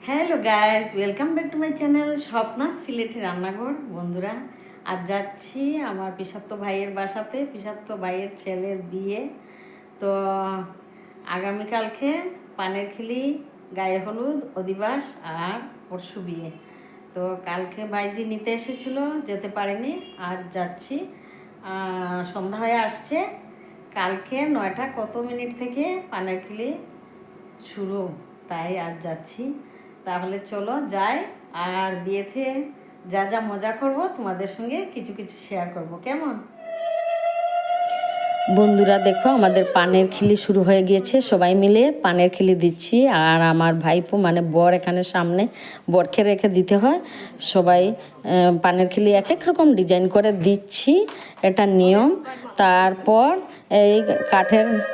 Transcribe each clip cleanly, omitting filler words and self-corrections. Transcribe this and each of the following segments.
Hello guys, welcome back to my channel Swapna's Sylheti Rannaghor. বন্ধুরা, আজ যাচ্ছি আমার পিসাত্ত ভাইয়ের বাসাতে। পিসাত্ত ভাইয়ের ছেলের বিয়ে। তো আগামীকালকে পানের খিলি, গায়ে হলুদ, অধিবাস আর পরশু বিয়ে। তো কালকে ভাইজি নিতে এসেছিল, যেতে পারিনি। আজ যাচ্ছি, সন্ধ্যা হয়ে আসছে। কালকে 9টা কত মিনিট থেকে পানের খিলি শুরু, তাই আজ যাচ্ছি। তাহলে চলো যাই, আর বিয়েতে যা যা মজা করব তোমাদের সঙ্গে কিছু কিছু শেয়ার করব, কেমন? বন্ধুরা দেখো, আমাদের পানের খিলি শুরু হয়ে গিয়েছে। সবাই মিলে পানের খিলি দিচ্ছি। আর আমার ভাইপো মানে বর এখানে সামনে, বরকে রেখে দিতে হয়। সবাই পানের খিলি এক এক রকম ডিজাইন করে দিচ্ছি, এটা নিয়ম। তারপর এই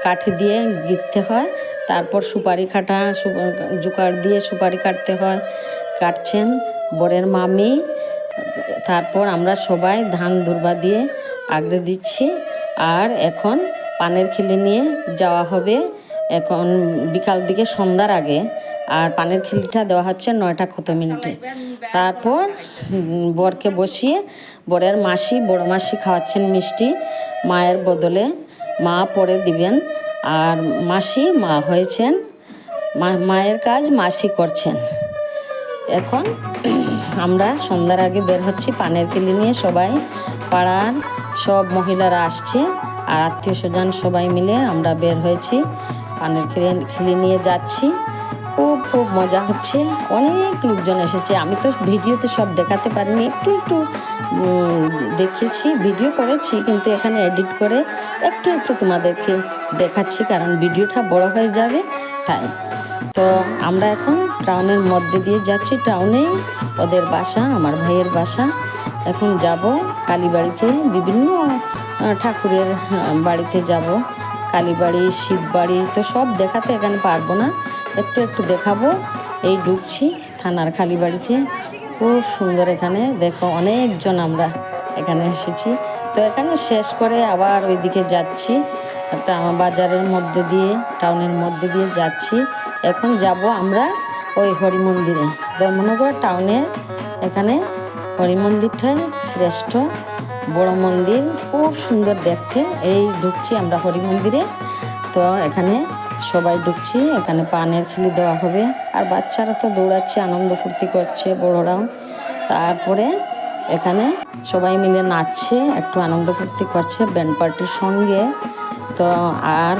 কাঠি দিয়ে গিঁথতে হয়। তারপর সুপারি কাটা, জোকার দিয়ে সুপারি কাটতে হয়। কাটছেন বরের মামি। তারপর আমরা সবাই ধান দুর্বা দিয়ে আগড়ে দিচ্ছি। আর এখন পানের খিলি নিয়ে যাওয়া হবে এখন বিকাল দিকে, সন্ধ্যার আগে। আর পানের খিলিটা দেওয়া হচ্ছে 9টা কত মিনিটে। তারপর বরকে বসিয়ে বরের মাসি, বড় মাসি খাওয়াচ্ছেন মিষ্টি মায়ের বদলে। মা পরে দিবেন। আর মাসি মা হয়েছেন, মায়ের কাজ মাসি করছেন। এখন আমরা সন্ধ্যার আগে বের হচ্ছি পানের খিলি নিয়ে। সবাই পাড়ার সব মহিলারা আসছে, আর আত্মীয় স্বজন সবাই মিলে আমরা বের হয়েছি, পানের খিলি নিয়ে যাচ্ছি। খুব খুব মজা হচ্ছে, অনেক লোকজন এসেছে। আমি তো ভিডিওতে সব দেখাতে পারিনি, একটু একটু দেখেছি, ভিডিও করেছি, কিন্তু এখানে এডিট করে একটু একটু তোমাদেরকে দেখাচ্ছি, কারণ ভিডিওটা বড় হয়ে যাবে তাই। তো আমরা এখন টাউনের মধ্যে দিয়ে যাচ্ছি। টাউনেই ওদের বাসা, আমার ভাইয়ের বাসা। এখন যাব কালীবাড়িতে, বিভিন্ন ঠাকুরের বাড়িতে যাব। কালীবাড়ি, শিববাড়ি তো সব দেখাতে এখানে পারবো না, একটু একটু দেখাবো। এই ঢুকছি থানার কালীবাড়িতে, খুব সুন্দর। এখানে দেখো অনেকজন আমরা এখানে এসেছি। তো এখানে শেষ করে আবার ওইদিকে যাচ্ছি, একটা বাজারের মধ্যে দিয়ে, টাউনের মধ্যে দিয়ে যাচ্ছি। এখন যাব আমরা ওই হরি মন্দিরে, ধর্মনগর টাউনে। এখানে হরি মন্দিরটাই শ্রেষ্ঠ বড় মন্দির, খুব সুন্দর দেখতে। এই ঢুকছি আমরা হরি মন্দিরে। তো এখানে সবাই ঢুকছি, এখানে পানের খিলি দেওয়া হবে। আর বাচ্চারা তো দৌড়াচ্ছে, আনন্দ ফুর্তি করছে, বড়রাও। তারপরে এখানে সবাই মিলে নাচছে, একটু আনন্দ ফুর্তি করছে ব্যান্ড পার্টির সঙ্গে। তো আর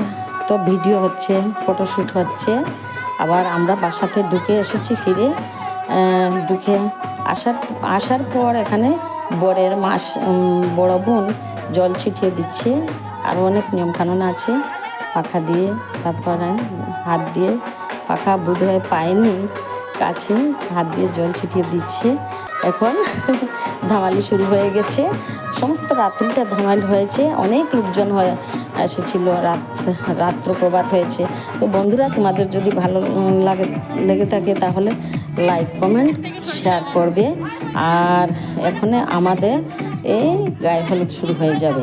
তো ভিডিও হচ্ছে, ফটোশ্যুট হচ্ছে। আবার আমরা বাসাতে ঢুকে এসেছি, ফিরে ঢুকে আসার পর এখানে বরের বড় বোন জল ছিটিয়ে দিচ্ছে। আরও অনেক নিয়মকানুন আছে, পাখা দিয়ে, তারপরে হাত দিয়ে, পাখা বোধহয় পায়নি কাছে, হাত দিয়ে জল ছিটিয়ে দিচ্ছে। এখন ধামালি শুরু হয়ে গেছে, সমস্ত রাত্রিটা ধামালি হয়েছে, অনেক লোকজন এসেছিল, রাত্র প্রভাত হয়েছে। তো বন্ধুরা, তোমাদের যদি ভালো লেগে থাকে তাহলে লাইক, কমেন্ট, শেয়ার করবে। আর এখন এই গায়ে হলুদ শুরু হয়ে যাবে।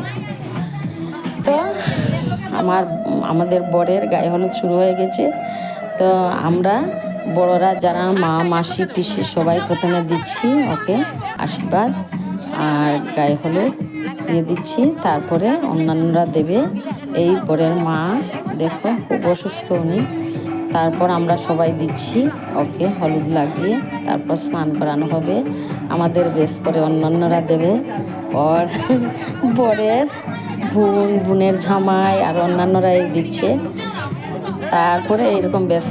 তো আমাদের বরের গায়ে হলুদ শুরু হয়ে গেছে। তো আমরা বড়রা যারা মা, মাসি, পিসি সবাই প্রথমে দিচ্ছি ওকে আশীর্বাদ, আর গায়ে হলুদ দিয়ে দিচ্ছি। তারপরে অন্যান্যরা দেবে। এই বরের মা দেখো খুব অসুস্থ উনি। তারপর আমরা সবাই দিচ্ছি ওকে হলুদ লাগিয়ে, তারপর স্নান করানো হবে। আমাদের বেশ পরে অন্যান্যরা দেবে। ওর বরের বোনের জামাই আর অন্যান্যরা এই দিচ্ছে। তারপরে এইরকম বেশ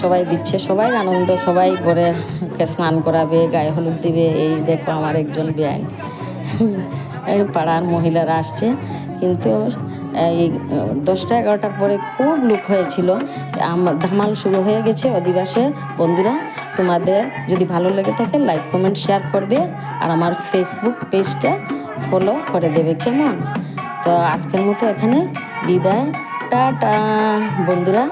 সবাই দিচ্ছে, সবাই আনন্দ, সবাই বরেরকে স্নান করাবে, গায়ে হলুদ দিবে। এই দেখো আমার একজন বেআইন, এই পাড়ার মহিলারা আসছে। কিন্তু এই 10টা 11টার পরে খুব লোক হয়েছিল, ধামাল শুরু হয়ে গেছে অধিবাসে। বন্ধুরা, তোমাদের যদি ভালো লেগে থাকে লাইক, কমেন্ট, শেয়ার করবে, আর আমার ফেসবুক পেজটা ফলো করে দেবে, কেমন? তো আজকের মতো এখানে বিদায়, টাটা বন্ধুরা।